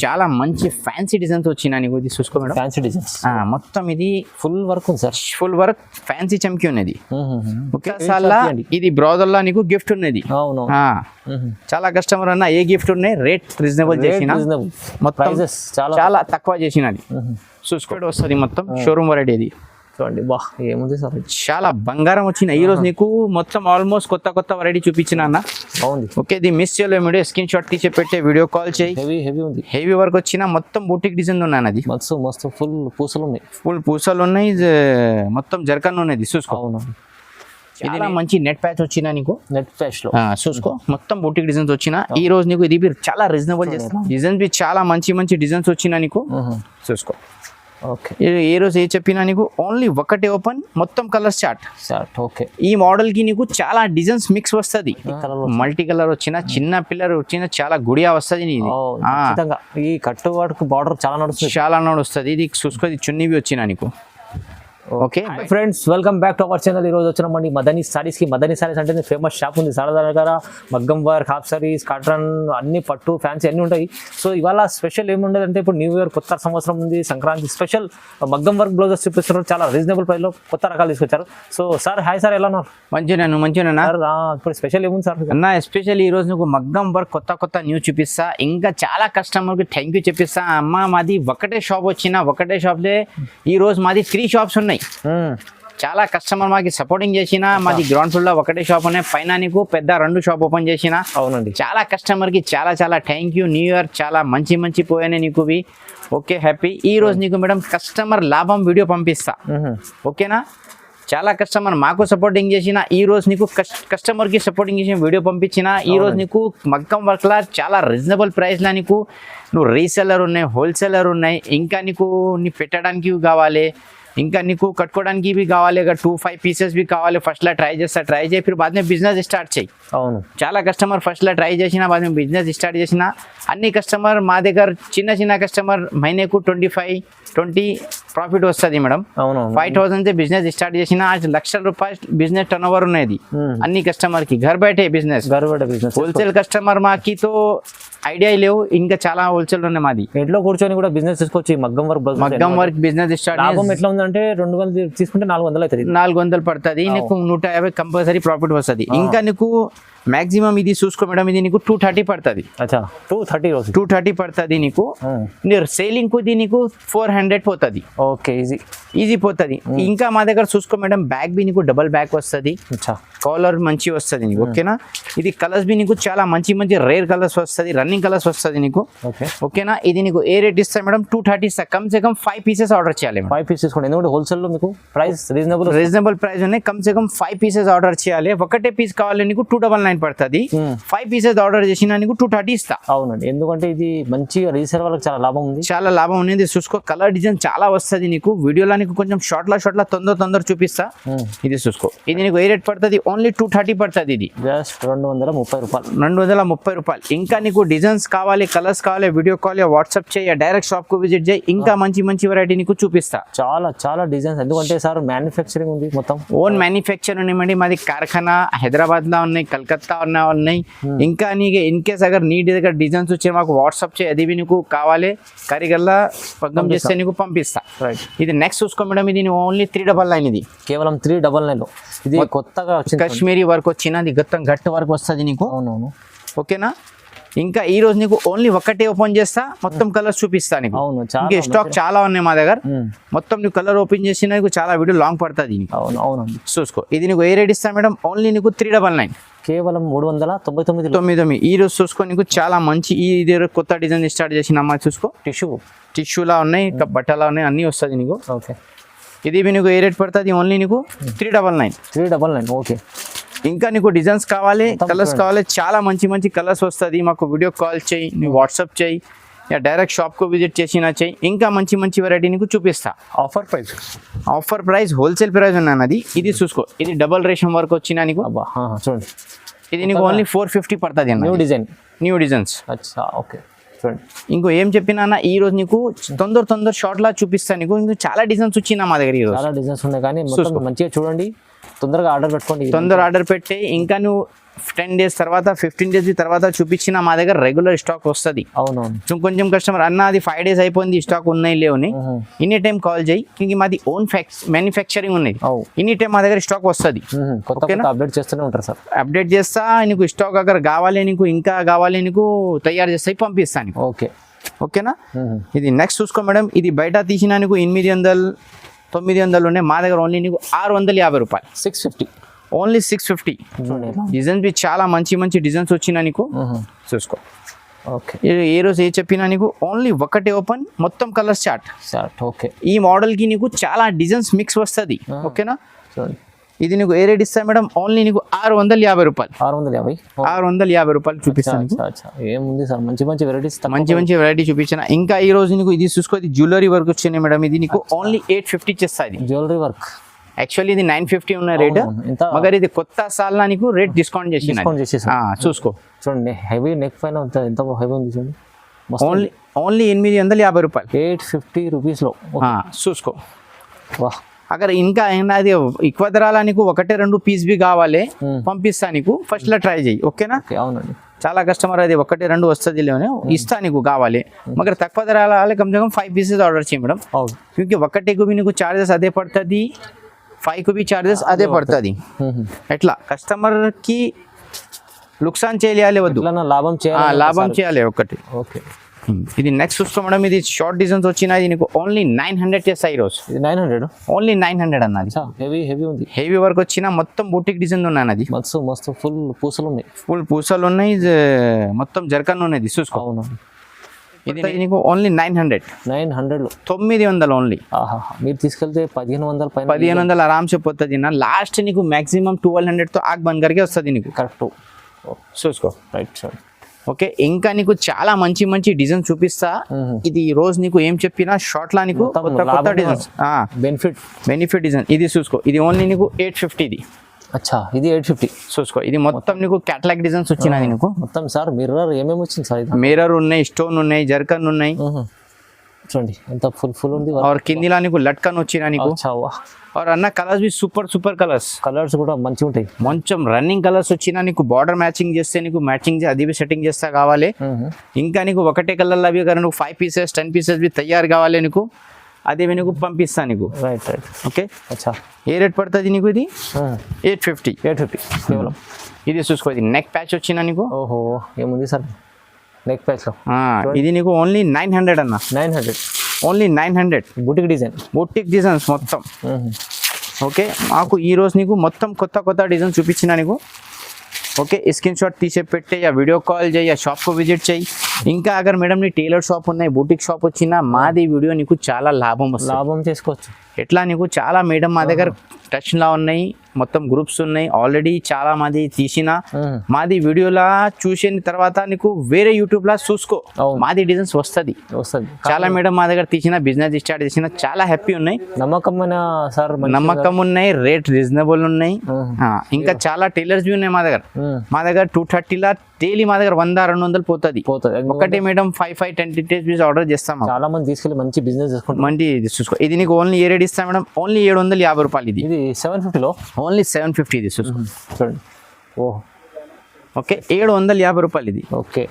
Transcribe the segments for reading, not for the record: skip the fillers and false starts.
చాలా మంచి fancy designs వచ్చినా నీకు ఇది చూసుకో మేడం. ఫ్యాన్సీ డిజైన్స్ మొత్తం ఇది ఫుల్ వర్క్ ఉంది సార్. ఫుల్ వర్క్ ఫ్యాన్సీ చమ్కి ఉన్నది. ఓకే ఇది బ్రౌజర్లో నీకు గిఫ్ట్ ఉన్నది. అవును చాలా కస్టమర్ అన్న ఏ గిఫ్ట్ ఉన్నాయి రేట్ రీజనబుల్ చేసిన మొత్తం చాలా తక్కువ చేసినది. చూసుకోండి వస్తుంది మొత్తం షోరూమ్ వెరైటీ ఇది. చూడండి బా ఏముంది సార్, చాలా బంగారం వచ్చిన ఈ రోజు నీకు మొత్తం ఆల్మోస్ట్ కొత్త వెరైటీ చూపించిన అన్న. బాగుంది. ఓకే ఇది మిస్ చేయలేదు మీడియో స్క్రీన్ షాట్ తీసి పెట్టే వీడియో కాల్ చేయి. హెవీ ఉంది, హెవీ వర్క్ వచ్చిన మొత్తం బూటిక్ డిజైన్ ఉన్నాయి. అది మస్తు ఫుల్ పూసలు ఉన్నాయి, ఫుల్ పూసలు ఉన్నాయి, మొత్తం జర్కన్ ఉన్నది. చూసుకో అవును చాలా మంచి నెట్ ప్యాచ్ వచ్చినా నీకు. నెట్ ప్యాచ్ లో చూసుకో మొత్తం బూటిక్ డిజైన్స్ వచ్చిన ఈ రోజు నీకు ఇది చాలా రీజనబుల్ చేస్తాం. డిజైన్స్ బి చాలా మంచి డిజైన్స్ వచ్చినా నీకు. చూసుకో ఓకే ఏ రోజు ఏ చెప్పినా నీకు ఓన్లీ ఒకటే ఓపెన్ మొత్తం కలర్ చార్ట్. ఓకే ఈ మోడల్ కి నీకు చాలా డిజైన్స్ మిక్స్ వస్తుంది. మల్టీ కలర్ వచ్చిన చిన్న పిల్లర్ వచ్చిన చాలా గుడియా వస్తుంది. ఈ కట్టు వాడుకు బార్డర్ చాలా నడుస్తుంది. ఇది చూసుకో చున్నీవి వచ్చినా నీకు. Okay friends welcome back to our channel. ఈ రోజు వచ్చినామండి మదనీ సారీస్ కి. మదనీ సారీస్ అంటే ఫేమస్ షాప్ ఉంది సారదా దగ్గర. మగ్గం వర్క్, హాఫ్ సారీస్, కాటన్ అన్ని పట్టు ఫ్యాన్సీ అన్ని ఉంటాయి. సో ఇవాళ స్పెషల్ ఏముండదు అంటే ఇప్పుడు న్యూ ఇయర్ కొత్త సంవత్సరం ఉంది, సంక్రాంతి స్పెషల్ మగ్గం వర్క్ బ్లౌజెస్ చూపిస్తున్నారు. చాలా రీజనబుల్ ప్రైస్ లో కొత్త రకాలు తీసుకొచ్చారు. సో సార్ హాయ్ సార్, ఎలా ఉన్నారు? మంచిగా ఇప్పుడు స్పెషల్ ఏముంది సార్ అన్న? ఎస్పెషల్ ఈ రోజు నువ్వు మగ్గం వర్క్ కొత్త న్యూ చూపిస్తా. ఇంకా చాలా కస్టమర్ కి థ్యాంక్ యూ చెప్పిస్తా. అమ్మ మాది ఒకటే షాప్ వచ్చిన ఒకటే షాప్ లే ఈ రోజు మాది 3 షాప్స్ ఉన్నాయి. చాలా కస్టమర్ మాకి సపోర్టింగ్ చేసిన. మాది గ్రౌండ్ ఫ్లోర్ లో ఒకటే షాప్ ఉన్నాయి, పైన నీకు పెద్ద 2 షాప్ ఓపెన్ చేసిన. అవునండి. చాలా కస్టమర్ కి చాలా థ్యాంక్ యూ. న్యూ ఇయర్ చాలా మంచి పోయాయి నీకు. Okay happy. ఈ రోజు నీకు మేడం కస్టమర్ లాభం వీడియో పంపిస్తా. ఓకేనా? చాలా కస్టమర్ మాకు సపోర్టింగ్ చేసిన. ఈ రోజు నీకు కస్టమర్ కి సపోర్టింగ్ చేసిన వీడియో పంపించిన. ఈ రోజు నీకు మగ్గం వర్క్ లా చాలా రీజనబుల్ ప్రైస్ లా నీకు నువ్వు రీసెల్లర్ ఉన్నాయి, హోల్సేలర్ ఉన్నాయి, ఇంకా నీకు నీ పెట్టడానికి కావాలి, ఇంకా నీకు కట్టుకోవడానికి भी కావాలి. 2-5 పీసెస్ भी కావాలి. ఫస్ట్ లా ట్రై చేయి, फिर बाद में బిజినెస్ స్టార్ట్ చేయి. అవును చాలా కస్టమర్ ఫస్ట్ లా ట్రై చేసిన, बाद में బిజినెస్ స్టార్ట్ చేసిన. అన్ని కస్టమర్ మా దగ్గర చిన్న కస్టమర్ మहीने को 25-20 ప్రాఫిట్ వస్తుంది మేడం. 5,000 బిజినెస్ స్టార్ట్ చేసిన. ₹1,00,000 బిజినెస్ టర్న్ ఓవర్ ఉన్నది అన్ని కస్టమర్ కి. घर बैठे బిజినెస్. హోల్సేల్ కస్టమర్ మాకి తో ఐడియా లేవు, ఇంకా చాలా హోల్సేల్ ఉన్నాయి. మాది ఇంట్లో కూర్చొని కూడా బిజినెస్ తీసుకోవచ్చు. మగ్గం వర్క్ బిజినెస్ స్టార్ట్. లాభం ఎట్లా ఉందంటే 200 తీసుకుంటే 400 అవుతుంది. 400 పడుతుంది నీకు. 150 కంపల్సరీ ప్రాఫిట్ వస్తుంది. ఇంకా నీకు మాక్సిమం ఇది చూసుకో మేడం, ఇది నీకు 230 పడుతుంది. 230 పడుతుంది నీకు. సేలింగ్ కు నీకు 400 పోతుంది. ఓకే ఈజీ పోతుంది. ఇంకా మా దగ్గర చూసుకో మేడం బ్యాగ్ బి నీకు డబల్ బ్యాగ్ వస్తుంది. కాలర్ మంచి వస్తుంది నీకు. ఓకేనా? ఇది కలర్స్ బి నీకు చాలా మంచి రేర్ కలర్స్ వస్తుంది, రన్నింగ్ కలర్స్ వస్తుంది నీకు. ఓకేనా? ఇది నీకు ఏ రేట్ ఇస్తా మేడం? 230 ఇస్తా. Come say come 5 pieces order చేయాలి. 5 పీసెస్ ఎందుకంటే హోల్సేల్ లో మీకు ప్రైస్ రీజనబుల్ ప్రైస్ ఉన్నాయి. Come say come 5 pieces order చేయాలి. ఒకటే పీస్ కావాలి నీకు 299 పడుతుంది. 5 పీసెస్ ఆర్డర్ చేసినా నీకు 230 ఇస్తా. అవునండి, ఎందుకంటే ఇది మంచిగా రీసేల్ వాళ్ళకి చాలా లాభం ఉంది. చాలా లాభం ఉంది. చూసుకో కలర్ డిజైన్ చాలా వస్తుంది నీకు. వీడియోలో నీకు కొంచెం షార్ట్ లా తొందర చూపిస్తా. ఇది చూసుకో, ఇది నీకు ఏ రేట్ పడుతుంది? ఓన్లీ 230 పడుతుంది. ఇది జస్ట్ 230 రూపాయలు. 230 రూపాయలు. ఇంకా నీకు డిజైన్స్ కావాలి, కలర్స్ కావాలి, వీడియో కాల్ వాట్సాప్ చేయ, డైరెక్ట్ షాప్ కు విజిట్ చేయి. ఇంకా మంచి వెరైటీ నీకు చూపిస్తా. చాలా డిజైన్స్. ఎందుకంటే సార్ మ్యానుఫ్యాక్చరింగ్ ఉంది, మొత్తం ఓన్ మ్యానుఫ్యాక్చర్ ఉన్నాయండి. మాది కార్ఖానా హైదరాబాద్ లో ఉన్నాయి, కలకత్తా ఉన్నాయి. ఇంకా నీకు ఇన్ కేస్ అగర్ నీ దగ్గర డిజైన్స్ వచ్చి మాకు వాట్సాప్ చేయి. అది నీకు కావాలి కరిగల్లా పగ్గం చేస్తే నీకు పంపిస్తా. ఇది నెక్స్ట్ చూసుకో మేడం, ఇది ఓన్లీ 399. ఇది కేవలం 399 లో. ఇది కొత్తగా కాశ్మీరీ వర్క్ వచ్చిన, అది గత్తం గట్టు వర్క్ వస్తుంది నీకు. అవునవును. ఓకేనా? ఇంకా ఈ రోజు నీకు ఓన్లీ ఒకటే ఓపెన్ చేస్తా, మొత్తం కలర్స్ చూపిస్తా నీకు. ఇంకా స్టాక్ చాలా ఉన్నాయి మా దగ్గర. మొత్తం నీకు కలర్ ఓపెన్ చేసినా నీకు చాలా వీడియో లాంగ్ పడుతుంది. అవును చూసుకో, ఇది నీకు ఏ రేట్ ఇస్తా మేడం? ఓన్లీ నీకు 399. కేవలం 399. ఈ రోజు చూసుకో నీకు చాలా మంచి ఈ కొత్త డిజైన్ స్టార్ట్ చేసిన అమ్మాయి. చూసుకో టిష్యూలా ఉన్నాయి, బట్టలా ఉన్నాయి, అన్ని వస్తుంది నీకు. ఓకే, ఇది నీకు ఏ రేట్ పడుతుంది? ఓన్లీ నీకు 399. ఓకే. ఇంకా నీకు డిజైన్స్ కావాలి, కలర్స్ కావాలి, చాలా మంచి కలర్స్ వస్తుంది. మాకు వీడియో కాల్ చేయి, నువ్వు వాట్సాప్ చేయి, డైరెక్ట్ షాప్ కు విజిట్ చేసినా చేయి. ఇంకా మంచి వెరైటీ నీకు చూపిస్తా. ఆఫర్ ప్రైస్ హోల్సేల్ ప్రైస్ ఉన్నది. ఇది చూసుకో, ఇది డబల్ రేషన్ వర్క్ వచ్చినా నీకు. చూడండి, ఇది నీకు ఓన్లీ 450 పడుతుంది. New designs. ఓకే. ఇంకో ఏం చెప్పినా ఈ రోజు నీకు తొందర షార్ట్ లా చూపిస్తాను నీకు. ఇంకా చాలా డిజైన్స్ వచ్చినా మా దగ్గర. చాలా డిజైన్స్ ఉన్నాయి, కానీ మంచిగా చూడండి. తొందరగా ఆర్డర్ పెట్టుకోండి. ఆర్డర్ పెట్టి ఇంకా నువ్వు 10 days తర్వాత 15 days తర్వాత చూపించిన మా దగ్గర రెగ్యులర్ స్టాక్ వస్తుంది. అవునవును. కొంచెం కస్టమర్ అన్న అది 5 days అయిపోయింది స్టాక్ ఉన్నాయి లేవని ఎనీ టైం కాల్ చేయి, ఇంక మాది ఓన్ మ్యానుఫ్యాక్చరింగ్ ఉన్నది, ఎనీ టైం మా దగ్గర స్టాక్ వస్తుంది. అప్డేట్ చేస్తూనే ఉంటారు సార్. అప్డేట్ చేస్తా నీకు స్టాక్ అక్కడ కావాలి నీకు ఇంకా కావాలి నీకు తయారు చేస్తాయి పంపిస్తాను. ఓకే ఓకేనా. ఇది నెక్స్ట్ చూసుకో మేడం, ఇది బయట తీసిన నీకు 800 900 ఉన్నాయి, మా దగ్గర ఓన్లీ నీకు 650 రూపాయలు. 650 ఓన్లీ 650. డిజైన్స్ బి చాలా మంచి మంచి డిజైన్స్ వచ్చినా నీకు చూసుకో. ఓకే ఏ రోజు ఏ చెప్పినా నీకు ఓన్లీ ఒకటే ఓపెన్ మొత్తం కలర్ చార్ట్. ఓకే ఈ మోడల్ కి నీకు చాలా డిజైన్స్ మిక్స్ వస్తుంది. ఓకేనా. ఇది నీకు ఏ రేట్ ఇస్తా మేడం, ఓన్లీ నీకు 650 రూపాయలు. 650 రూపాయలు చూపిస్తాను. ఏముంది సార్ మంచి మంచి వెరైటీస్, మంచి మంచి వెరైటీ చూపించిన. ఇంకా ఈ రోజు నీకు ఇది చూసుకో, ఇది జ్యువెలరీ వర్క్ వచ్చింది మేడం, ఇది నీకు ఓన్లీ 850 చేస్తుంది. జ్యువెలరీ వర్క్ యాక్చువల్లీ ఇది 950 ఉన్న రేట్, మగర్ ఇది కొత్త సాల్ నీకు రేట్ డిస్కౌంట్ చేసి చూసుకో. చూడండి హెవీ నెక్ పైన ఎంత హెవీ ఉంది చూడండి. ఓన్లీ 850 రూపాయలు, 850 రూపీస్లో చూసుకో. వాహ్. అక్కడ ఇంకా అది ఎక్కువ ధరలా నీకు 1-2 పీస్ బి కావాలి పంపిస్తా నీకు, ఫస్ట్ లో ట్రై చేయి. ఓకేనా. అవునండి. చాలా కస్టమర్ అది 1-2 వస్తుంది ఇస్తా నీకు కావాలి, మగర్ తక్కువ ధర కమ్సే కమ్ 5 పీసెస్ ఆర్డర్ చేయి మేడం. క్యూంకి 1కు బి నీకు చార్జెస్ అదే పడుతుంది, 5కు బి చార్జెస్ అదే పడుతుంది. ఎట్లా కస్టమర్ కి లుక్సాన్ చేయాలి వద్దు, లాభం చేయాలి ఒకటి. ఓకే. ఇది నెక్స్ట్ చూసుకో మేడం, ఇది షార్ట్ డిజైన్స్ వచ్చినాయి నీకు ఓన్లీ 900 చేస్తాయి ఈ రోజు. 900 ఓన్లీ 900 అన్నది. హెవీ ఉంది, హెవీ వర్క్ వచ్చిన మొత్తం బూటిక్ డిజైన్ ఉన్నాయి. అది మస్తు ఫుల్ పూసలు ఉన్నాయి, మొత్తం జర్కన్ ఉన్నది చూసుకో. ఇది నీకు ఓన్లీ 900 900 ఓన్లీ. మీరు తీసుకెళ్తే 1500 ఆరామ్సే పోతుంది. లాస్ట్ నీకు మాక్సిమం 1200 తో ఆగ్ బంద్ కరికే వస్తుంది నీకు. కరెక్ట్ చూసుకో. Right sir. ఓకే. ఇంకా నీకు చాలా మంచి మంచి డిజైన్ చూపిస్తా. ఇది ఈ రోజు నీకు ఏం చెప్పినా షార్ట్ లా నీకు కొత్త డిజైన్స్ బెనిఫిట్ డిజైన్. ఇది చూసుకో, ఇది ఓన్లీ నీకు 850. ఇది ఇది 850 చూసుకో. ఇది మొత్తం నీకు క్యాటలాగ్ డిజైన్స్ వచ్చినది నీకు మొత్తం. సార్ మిర్రర్ ఏమేమి వచ్చింది సార్? మిర్రర్ ఉన్నాయి, స్టోన్ ఉన్నాయి, జర్కన్ ఉన్నాయి. చూడండి ఎంత ఫుల్ ఉంది. और కిందిలా నీకు లట్కన్ వచ్చినా నీకు. और అన్న కలర్స్ బి సూపర్ కలర్స్ కూడా మంచిగా ఉంటాయి. కొంచెం రన్నింగ్ కలర్స్ వచ్చినా నీకు బార్డర్ మ్యాచింగ్ చేస్తే నీకు మ్యాచింగ్ అది బి సెట్టింగ్ చేస్తా కావాలి. ఇంకా నీకు ఒకటే కలర్ అవి కానీ నువ్వు 5 పీసెస్ 10 పీసెస్ బి తయారు కావాలి నీకు, అదే నీకు పంపిస్తా నీకు. రైట్. ఓకే. ఏ రేట్ పడుతుంది నీకు? ఇది 850 కేవలం. ఇది చూసుకో, ఇది నెక్ ప్యాచ్ వచ్చినా నీకు. ఓహో ఏముంది సార్ నెక్ ప్యాచ్ లో? ఇది నీకు ఓన్లీ 900 అన్న. 900 ఓన్లీ 900. బూటిక్ డిజైన్స్ మొత్తం. ఓకే. మాకు ఈ రోజు నీకు మొత్తం కొత్త డిజైన్ చూపించిన నీకు. ఓకే. స్క్రీన్ షాట్ తీసే పెట్టే, या వీడియో కాల్ చేయి, या షాప్ కు విజిట్ చేయి. ఇంకా అగర్ మేడం నీ టైలర్ షాప్ ఉన్నాయి, బూటిక్ షాప్ వచ్చినా మాది వీడియో నీకు చాలా లాభం చేసుకోవచ్చు. ఎట్లా నీకు చాలా మేడం మా దగ్గర టచ్ లా ఉన్నాయి, మొత్తం గ్రూప్స్ ఉన్నాయి ఆల్రెడీ, చాలా మంది తీసిన మాది వీడియోలా చూసిన తర్వాత నీకు వేరే యూట్యూబ్ లా చూసుకో, మాది డిజైన్స్ వస్తుంది. చాలా మేడం మా దగ్గర తీసిన బిజినెస్ స్టార్ట్ చేసిన చాలా హ్యాపీ ఉన్నాయి, నమ్మకం ఉన్నాయి, రేట్ రీజనబుల్ ఉన్నాయి. ఇంకా చాలా టైలర్స్ బి ఉన్నాయి మా దగ్గర 230 లా డైలీ మా దగ్గర 100-200 పోతుంది. ఒకటి మేడం 5-10 పీస్ ఆర్డర్ చేస్తాం. చాలా మంది తీసుకెళ్ళి మంచి బిజినెస్ చేసుకుంటాం. మంచి చూసుకో. ఇది నీకు ఓన్లీ ఏ రేట్ ఇస్తా మేడం? ఓన్లీ 750 రూపాయలు. ఇది 750 లో ఓన్లీ 750. ఇది చూసుకో. చూడండి. ఓహ్ ఓకే. 750 రూపాయలు ఇది. ఓకే.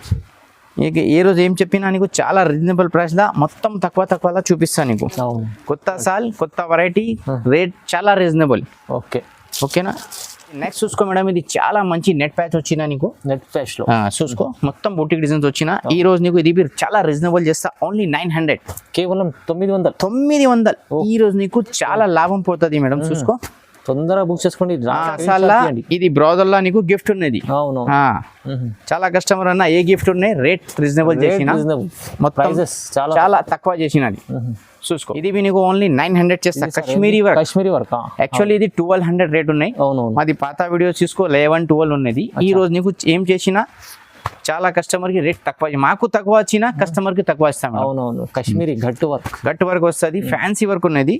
ఇక ఏ రోజు ఏం చెప్పినా నీకు చాలా రీజనబుల్ ప్రైస్ లా మొత్తం తక్కువలా చూపిస్తాను నీకు. కొత్త సాల్ కొత్త వెరైటీ, రేట్ చాలా రీజనబుల్. ఓకే. ఓకేనా. నెక్స్ట్ చూసుకో మేడం, ఇది చాలా మంచి నెట్ ప్యాచ్ వచ్చినా నీకు. నెట్ ప్యాచ్ లో చూసుకో, మొత్తం బూటిక్ డిజైన్స్ వచ్చిన. ఈ రోజు నీకు ఇది చాలా రీజనబుల్ చేస్తా. ఓన్లీ 900 కేవలం 900. ఈ రోజు నీకు చాలా లాభం పోతుంది మేడం. చూసుకో, తొందరగా బుక్ చేసుకోండి. ఇది బ్రౌజర్ లా నీకు గిఫ్ట్ ఉన్నది. చాలా కస్టమర్ అన్న ఏ గిఫ్ట్ ఉన్నాయి, రేట్ రీజనబుల్ చేసిన, మొత్తం చాలా తక్కువ చేసినది. చూసుకో. ఇది నీకు ఓన్లీ 900 చేస్తా. కాశ్మీరీ వర్క్. యాక్చువల్లీ ఇది 1200 రేట్ ఉన్నాయి. మాది పాత వీడియో చూసుకో 11-12 ఉన్నది. ఈ రోజు నీకు ఏం చేసినా చాలా కస్టమర్ కి రేట్ తక్కువ, మాకు తక్కువ వచ్చినా కస్టమర్ కి తక్కువ ఇస్తాం. కాశ్మీరీ గట్టు వర్క్ వస్తుంది, ఫ్యాన్సీ వర్క్ ఉన్నది.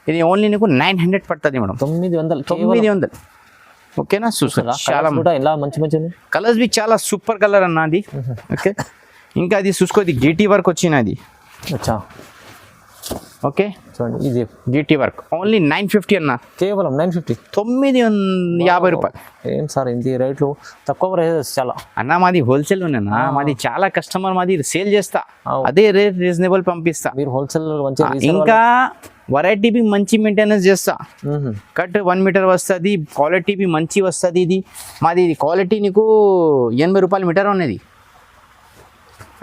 ఇది ఓన్లీ నీకు 900 పడుతుంది మేడం. 900. ఓకేనా. చూసుకో, చాలా మంచి కలర్స్ బి చాలా సూపర్ కలర్ అన్నది. ఓకే. ఇంకా అది చూసుకో, ఇది GT వర్క్ వచ్చినది. ఓకే చూడండి ఇది GT వర్క్ ఓన్లీ 950 అన్న, కేవలం 950. 950 రూపాయలు. ఏం సార్ ఇంత రేట్లు తక్కువ ప్రైసెస్ చాలా. అన్న మాది హోల్సేల్ ఉన్నా, మాది చాలా కస్టమర్ మాది సేల్ చేస్తా, అదే రేట్ రీజనబుల్ పంపిస్తా. మీరు హోల్సేల్ మంచిగా ఇంకా వెరైటీ బి మంచి మెయింటెనెన్స్ చేస్తా. కట్ 1 మీటర్ వస్తుంది, క్వాలిటీ బి మంచి వస్తుంది. ఇది మాది ఇది క్వాలిటీ నీకు 80 రూపాయలు మీటర్ ఉన్నది,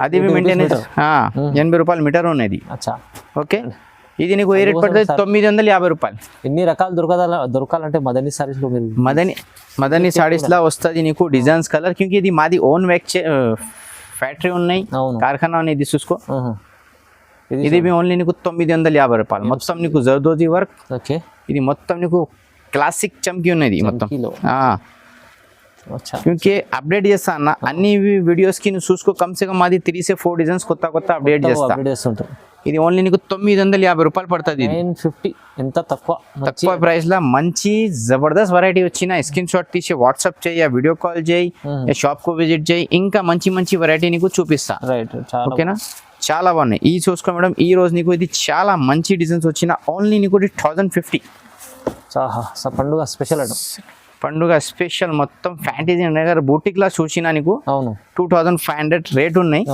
అది బి మెయింటెనెన్స్ 80 రూపాయలు మీటర్ ఉన్నది. అచ్చా ఓకే, ఇది నీకు ఏ రేట్ పడుతుంది? 950 రూపాయలు. ఎన్ని రకాలు దొరకాలంటే మదనీ సారీస్ లో మీరు మదనీ సారీస్ లా వస్తుంది నీకు డిజైన్స్ కలర్, క్యూంకి ఇది మాది ఓన్ ఫ్యాక్టరీ ఉన్నాయి, కార్ఖానా ఉన్నాయి. ఇది చూసుకో, ఇది మీ ఓన్లీ నీకు 950 రూపాయలు. మొత్తం నీకు జర్దోజీ వర్క్. ఓకే, ఇది మొత్తం నీకు క్లాసిక్ చమ్కీ ఉన్నది మొత్తం. క్యూంకి అప్డేట్ చేస్తా అన్న అన్ని వీడియోస్ కి నువ్వు చూసుకో, కమ్ సే కమ్ మాది 3 से 4 డిజైన్స్ కొత్త అప్డేట్ చేస్తా. ఇది ఓన్లీ నీకు 950 రూపాయలు పడుతుంది. 950 ఎంత తక్కువ ప్రైస్ లో మంచి జబర్దస్త్ వెరైటీ వచ్చిన స్క్రీన్ షాట్ తీసి వాట్సాప్ చేయి, వీడియో కాల్ చేయి, షాప్ కు విజిట్ చేయి, ఇంకా మంచి వెరైటీ నీకు చూపిస్తా. రైట్, ఓకేనా? చాలా బాగున్నాయి. ఈ చూసుకో మేడం, ఈ రోజు నీకు ఇది చాలా మంచి డిజైన్స్ వచ్చిన ఓన్లీ నీకు 1050. పండుగ స్పెషల్ అంట, పండుగ స్పెషల్ మొత్తం ఫ్యాంటసీ నగర్ బూటిక్ లా చూసినా నీకు. అవును, 2500 రేట్ ఉన్నాయి.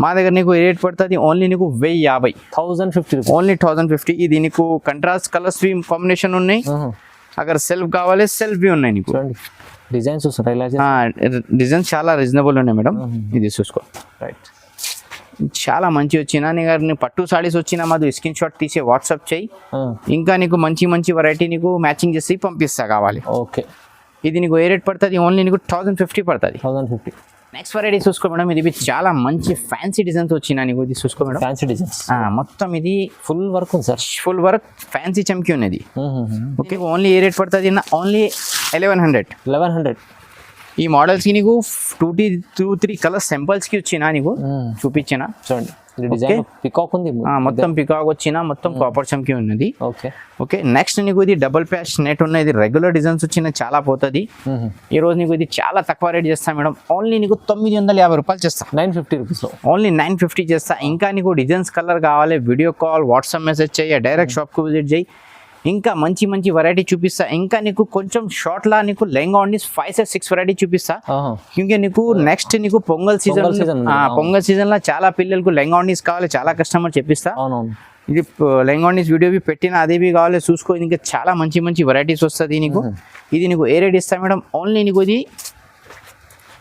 మా దగ్గర నీకు రేట్ పడుతుంది ఓన్లీ నీకు 1050. ఓన్లీ 1050. ఇది నీకు కంట్రాస్ట్ కలర్స్ కాంబినేషన్ ఉన్నాయి. అగర్ సెల్ఫ్ కావాలి సెల్ఫ్ బి ఉన్నాయి నీకు. డిజైన్స్ డిజైన్ చాలా రీజనబుల్ ఉన్నాయి మేడం. ఇది చూసుకో, రైట్, చాలా మంచి వచ్చిన నీ పట్టు సారీస్ వచ్చినా మాది స్క్రీన్ షాట్ తీసి వాట్సాప్ చేయి, ఇంకా నీకు మంచి వెరైటీ నీకు మ్యాచింగ్ చేసి పంపిస్తా కావాలి. ఓకే, ఇది నీకు ఏ రేట్ పడుతుంది? ఓన్లీ నీకు 1050 పడుతుంది. 1050. నెక్స్ట్ వెరైటీ చూసుకో మేడం, ఇది చాలా మంచి ఫ్యాన్సీ డిజైన్స్ వచ్చినా నీకు. ఇది చూసుకో మేడం, ఫ్యాన్సీ డిజైన్స్ మొత్తం ఇది ఫుల్ వర్క్ ఉంది సార్, ఫుల్ వర్క్ ఫ్యాన్సీ చమ్కీ ఉన్నది. ఓకే, ఓన్లీ ఏ రేట్ పడుతుంది? ఓన్లీ 1100. ఈ మోడల్స్ కి నీకు 2-3 కలర్ సింపుల్స్ కి వచ్చినా నీకు చూపించిన. చూడండి, డిజైన్ పికాక్ ఉంది, మొత్తం పికాక్ వచ్చిన, మొత్తం కాపర్ చమ్కీ ఉన్నది. ఓకే, నెక్స్ట్ నీకు ఇది డబుల్ ప్యాచ్ నెట్ ఉన్నది, రెగ్యులర్ డిజైన్స్ వచ్చిన చాలా పోతుంది. ఈ రోజు నీకు ఇది చాలా తక్కువ రేట్ చేస్తా మేడం, ఓన్లీ నీకు 950 రూపాయలు చేస్తా. 950 రూపీస్ లో ఓన్లీ 950 చేస్తా. ఇంకా నీకు డిజైన్స్ కలర్ కావాలి, వీడియో కాల్ వాట్సాప్ మెసేజ్ చేయి, డైరెక్ట్ షాప్ కు విజిట్ చేయి, ఇంకా మంచి వెరైటీ చూపిస్తా. ఇంకా నీకు కొంచెం షార్ట్ లా నీకు లెహంగా ఓన్లీ 5 or 6 వెరైటీ చూపిస్తా. ఇంకా నీకు నెక్స్ట్ నీకు పొంగల్ సీజన్ లో చాలా పిల్లలకు లెహంగా ఓన్లీస్ కావాలి, చాలా కస్టమర్ చెప్పిస్తా. ఇది లెహంగా ఓన్లీస్ వీడియో బి పెట్టిన, అదే బి కావాలి చూసుకో. ఇంకా చాలా మంచి వెరైటీస్ వస్తుంది నీకు. ఇది నీకు ఏ రేట్ ఇస్తా మేడం? ఓన్లీ నీకు ఇది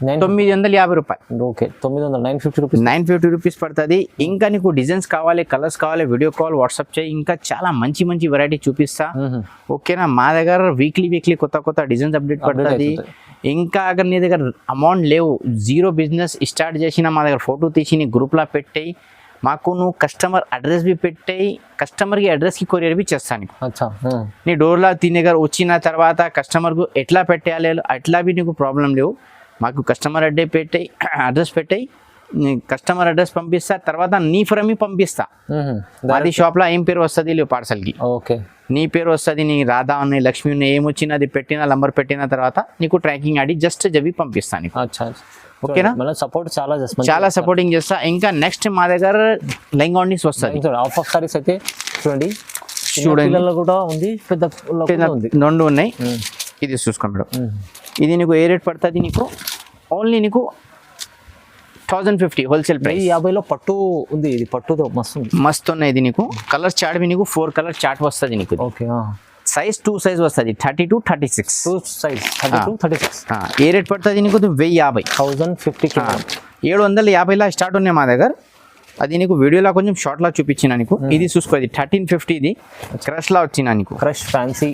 950 రూపాయలు. Okay, 950 rupees. 950 రూపీస్ పడుతుంది. ఇంకా నీకు డిజైన్స్ కావాలి, కలర్స్ కావాలి, వీడియో కాల్ వాట్సాప్ చేయి, ఇంకా చాలా మంచి వెరైటీ చూపిస్తా. ఓకేనా? మా దగ్గర వీక్లీ కొత్త డిజైన్స్ అప్డేట్ పడుతుంది. ఇంకా అగర్ నీ దగ్గర అమౌంట్ లేవు, జీరో బిజినెస్ స్టార్ట్ చేసిన మా దగ్గర ఫోటో తీసి నీ గ్రూప్లో పెట్టాయి, మాకు నువ్వు కస్టమర్ అడ్రస్ బి పెట్టాయి, కస్టమర్కి అడ్రస్కి కొరియర్ బి చేస్తాను. నీ డోర్లో నీ దగ్గర వచ్చిన తర్వాత కస్టమర్కు ఎట్లా పెట్టేయాలి అట్లా బి నీకు ప్రాబ్లం లేవు. మాకు కస్టమర్ అడ్రస్ పెట్టాయి, కస్టమర్ అడ్రస్ పంపిస్తా, తర్వాత నీ ఫ్రమ్ పంపిస్తా. అది షాప్లో ఏం పేరు వస్తుంది లేవు పార్సల్కి. ఓకే, నీ పేరు వస్తుంది, నీ రాధా ఉన్నాయి, లక్ష్మి ఉన్నాయి, ఏమొచ్చినా అది పెట్టిన నంబర్ పెట్టిన తర్వాత నీకు ట్రాకింగ్ ఆడి జస్ట్ జవి పంపిస్తాను నీకు. ఓకేనా? సపోర్ట్ చాలా సపోర్టింగ్ చేస్తా. ఇంకా నెక్స్ట్ మా దగ్గర లెహంగా ఓన్లీస్ వస్తుంది. ఆఫ్ ఆఫ్ సారీస్ అయితే చూడండి, కూడా ఉంది, రెండు ఉన్నాయి. ఇది చూసుకో మేడం, ఇది నీకు ఏ రేట్ పడుతుంది? నీకు ఓన్లీ నీకు 1050 హోల్సేల్ ప్రైస్. 50లో పట్టు ఉంది, ఇది పట్టుతో మస్తు ఉన్నాయి. ఇది నీకు కలర్ చార్ట్ నీకు 4 కలర్ చార్ట్ వస్తుంది నీకు. ఓకే, సైజ్ 2 సైజ్ వస్తుంది, 32-36 సైజ్. 32-36 ఏ రేట్ పడుతుంది నీకు? 1050. 1050. 750లా స్టార్ట్ ఉన్నాయి మా దగ్గర. అది నీకు వీడియోలో కొంచెం షార్ట్ లా చూపించిన నీకు. ఇది చూసుకో, ఇది 1350. ఇది క్రష్ లా వచ్చిన నీకు, క్రష్ ఫ్యాన్సీ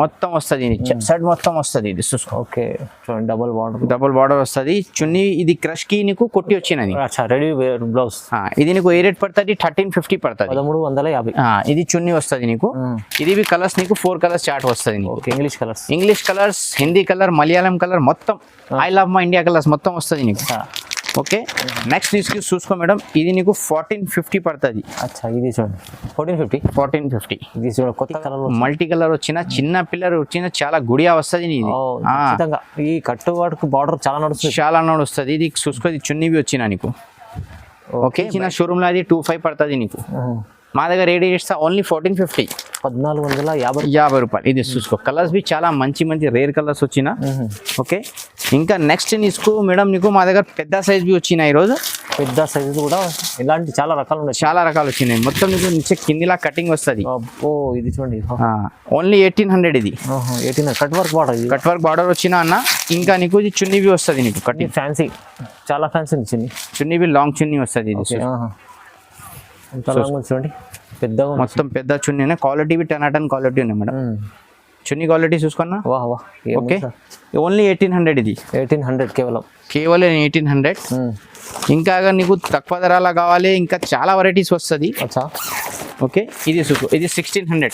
మొత్తం వస్తుంది, సెట్ మొత్తం వస్తుంది. ఇది చూసుకో. ఓకే, డబుల్ బార్డర్ వస్తుంది చున్నీ. ఇది క్రష్ కి నీకు కొట్టి వచ్చినది, రెడీ బ్లౌజ్. ఇది నీకు ఏ రేట్ పడుతుంది? 1350 పడుతుంది. 1350. ఇది చున్నీ వస్తుంది నీకు. ఇది కలర్స్ నీకు 4 కలర్స్ చార్ట్ వస్తుంది నీకు. English colours, Hindi colour, Malayalam colour, మొత్తం I love my India colours మొత్తం వస్తుంది నీకు. ఓకే, నెక్స్ట్ తీసుకు చూసుకో మేడం, ఇది నీకు 1450 పడుతుంది. ఇది చూడండి 1450. ఇది చూడండి, కొత్త కలర్, మల్టీ కలర్ వచ్చిన, చిన్న పిల్లర్ వచ్చిన, చాలా గుడియా వస్తుంది. ఈ కట్టు వాటికి బార్డర్ చాలా నడుస్తుంది. ఇది చూసుకో, ఇది చున్నీవి వచ్చిన నీకు. ఓకే, చిన్న షోరూమ్ లో అది 25 పడుతుంది నీకు. మా దగ్గర రేట్ చేస్తా ఓన్లీ 1450. 1450. రూపాయలు. ఇది చూసుకో, కలర్స్ బి చాలా మంచి మంచి రేర్ కలర్స్ వచ్చిన. ఓకే, ఇంకా నెక్స్ట్ నీకు మేడం నీకు మా దగ్గర పెద్ద సైజ్ బి వచ్చినాయి ఈరోజు. పెద్ద సైజు కూడా ఇలాంటి చాలా రకాలు ఉన్నాయి. చాలా రకాలు వచ్చినాయి. మొత్తం నీకు నుంచి కిందిలా కటింగ్ వస్తుంది. అబ్బో ఇది చూడండి, ఓన్లీ 1800 ఇది. 1800 cut work border. Cut work border వచ్చిన అన్న. ఇంకా నీకు ఇది చున్నీ బి వస్తుంది నీకు కటింగ్. ఫ్యాన్సీ, చాలా ఫ్యాన్సీ చున్నీ. చున్నీ బి లాంగ్ చున్నీ వస్తుంది ఇది. చూడండి పెద్దగా, మొత్తం పెద్ద చున్నీ. క్వాలిటీ బి 10 out of 10 క్వాలిటీ ఉన్నాయి మేడం. చున్నీ క్వాలిటీ చూసుకున్నా. ఓకే, ఓన్లీ 1800 ఇది. 1800 కేవలం 1800. ఇంకా నీకు తక్కువ ధరలా కావాలి, ఇంకా చాలా వెరైటీస్ వస్తుంది. ఓకే, ఇది చూసుకో, ఇది 1600.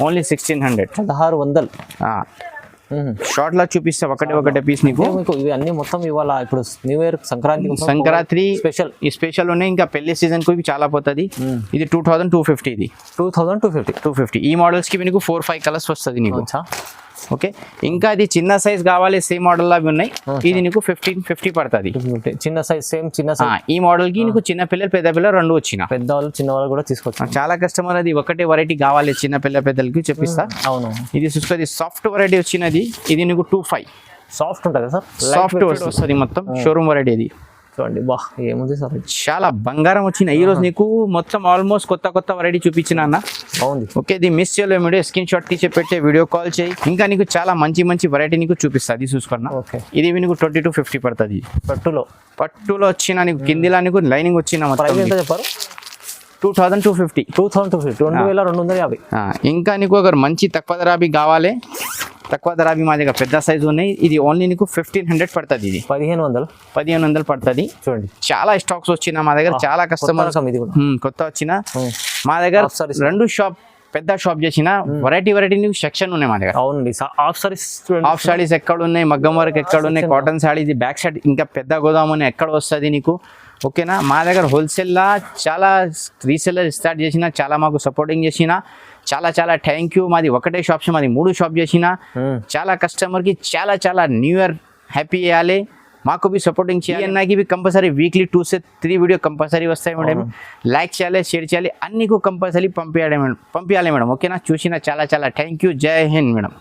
ఓన్లీ 1600. 1600. షార్ట్ లా చూపిస్తా ఒకటే పీస్ నీకు. ఇవి అన్ని మొత్తం ఇవాళ ఇప్పుడు న్యూ ఇయర్ సంక్రాంతి స్పెషల్. ఈ స్పెషల్ ఉన్నాయి. ఇంకా పెళ్లి సీజన్ కు ఇవి చాలా పోతుంది. ఇది 2250. ఇది 2250. ఈ మోడల్స్ కి మీకు 4-5 కలర్స్ వస్తుంది నీకు. ఓకే, ఇంకా ఇది చిన్న సైజ్ కావాలి, సేమ్ మోడల్ లాగా ఉన్నాయి. ఇది నీకు 1550 పడుతుంది. చిన్న సైజ్, సేమ్ చిన్న సైజ్. ఈ మోడల్ కి నీకు చిన్న పిల్లలు పెద్ద పిల్లలు రెండు వచ్చిన. పెద్దవాళ్ళు చిన్న వాళ్ళు కూడా తీసుకోవచ్చు. చాలా కస్టమర్ అది ఒకటే వెరైటీ కావాలి చిన్న పెద్దలకి చెప్పిస్తా. అవును, ఇది చూసుకో, సాఫ్ట్ వెరైటీ వచ్చినది. ఇది నీకు 25. సాఫ్ట్ ఉంటుంది సార్, సాఫ్ట్ వస్తుంది మొత్తం. షోరూమ్ వెరైటీ ఇది. చూడండి బా, ఏముంది సార్, చాలా బంగారం వచ్చిన. ఈ రోజు నీకు మొత్తం ఆల్మోస్ట్ కొత్త వెరైటీ చూపించిన అన్న. బాగుంది. ఓకే, ఇది మిస్ చేయలేదు వీడియో, స్క్రీన్ షాట్ తీసి పెట్టే, వీడియో కాల్ చేయి. ఇంకా నీకు చాలా మంచి వెరైటీ నీకు చూపిస్తా. అది చూసుకున్నా. ఓకే, ఇది నీకు 2250 పడుతుంది. పట్టులో వచ్చిన నీకు కిందిలా నీకు లైనింగ్ వచ్చిన. ఎంత చెప్పారు? 2250. 2250. ఇంకా నీకు ఒక మంచి తక్కువ ధర కావాలి. తక్కువ ధర మా దగ్గర పెద్ద సైజు ఉన్నాయి. ఇది ఓన్లీ నీకు 1500 పడుతుంది. ఇది 1500 పడుతుంది. చూడండి, చాలా స్టాక్స్ వచ్చిన మా దగ్గర. చాలా కస్టమర్స్ కొత్త వచ్చిన మా దగ్గర. పెద్ద షాప్ చేసిన వెరైటీ నీకు సెక్షన్ ఉన్నాయి మా దగ్గర. అవునండి, హాఫ్ సారీస్ ఎక్కడ ఉన్నాయి, మగ్గం వర్క్ ఎక్కడ ఉన్నాయి, కాటన్ సారీ. ఇది బ్యాక్ సైడ్ ఇంకా పెద్ద గోదాము ఎక్కడ వస్తుంది నీకు. ఓకేనా, మా దగ్గర హోల్సేల్లా చాలా రీసెల్లర్ స్టార్ట్ చేసిన, చాలా మాకు సపోర్టింగ్ చేసిన. చాలా థ్యాంక్ యూ. మాది ఒకటే షాప్, మాది 3 షాప్ చేసిన. చాలా కస్టమర్కి చాలా న్యూ ఇయర్ హ్యాపీ చేయాలి. మాకు బి సపోర్టింగ్ చేయాలి. అన్నకి బి కంపల్సరీ వీక్లీ 2 से 3 వీడియో కంపల్సరీ వస్తాయి మేడం. లైక్ చేయాలి, షేర్ చేయాలి, అన్నికు కంపల్సరీ పంపించాలి మేడం. ఓకేనా, చూసిన చాలా థ్యాంక్ యూ. జై హింద్ మేడం.